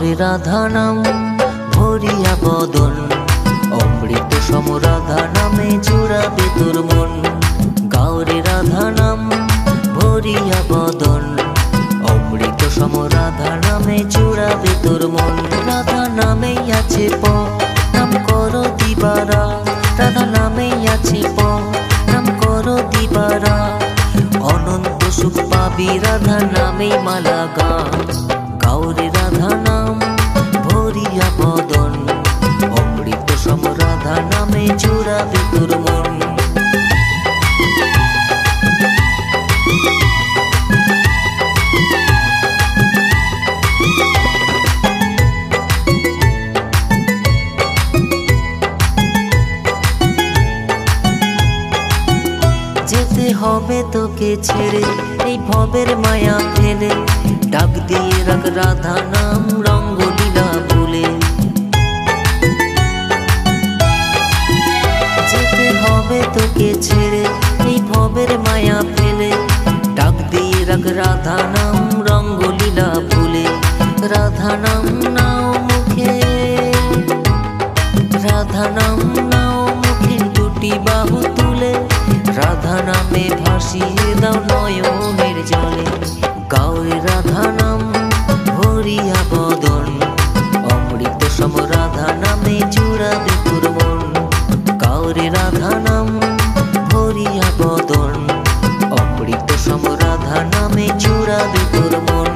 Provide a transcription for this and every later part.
গাওরে রাধা নাম ভরিয়া বদন, অমৃত সম রাধা নামে জুড়াবে তোর মন। গাওরে রাধা নাম ভরিয়া বদন, অমৃত সম রাধা নামে জুড়াবে তোর মন। রাধা নামেই আছে প নাম করো দিবারা, রাধা নামেই আছে প নাম করো দিবারা। অনন্ত সুখ পাবি রাধা নামেই মালা গা। গাওরে রাধা নাম ভরিয়া বদন, অমৃত সম রাধা নামে জুড়াবে তোর মন। যেতে হবে তোকে ছেড়ে এই ভবের মায়া ফেলে, ডাক দিয়ে রাখ রাধা নাম রঙ্গলীলা ভুলে। যেতে হবে তোকে ছেড়ে এই ভবের মায়া ফেলে, ডাক দিয়ে রাখ রাধা নাম রঙ্গলীলা ভুলে। রাধা নাম নাও মুখে, রাধা নাম নাও মুখে দুটি বাহু তুলে, রাধা নামে ভাসিয়ে দাও নয়নের জলে। গাওরে রাধা নাম ভরিয়া বদন, অমৃত সম রাধা নামে জুড়াবে তোর মন। গাওরে রাধা নাম ভরিয়া বদন, অমৃত সম রাধা নামে জুড়াবে তোর মন।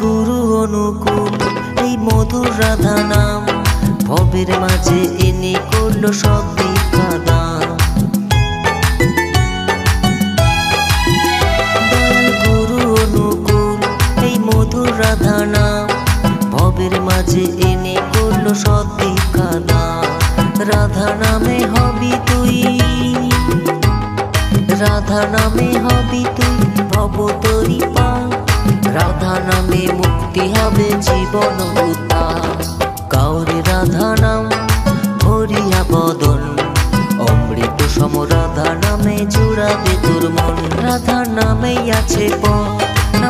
গুরু অনুকূল এই মধুর রাধা নাম, ভবের মাঝে এনে করলো সব দীক্ষা দান। দয়াল গুরু অনুকূল এই মধুর রাধা নাম, ভবের মাঝে এনে করলো সব দীক্ষা দান। রাধা নামে হবি তুই, রাধা নামে হবি তুই ভব তরি পা। রাধা নামে মুক্তি হবে জীবন উদ্ধার। গাওরে রাধা নাম ভরিয়া বদন, অমৃত সম রাধা নামে জুড়াবে তোর মন। রাধা নামেই আছে প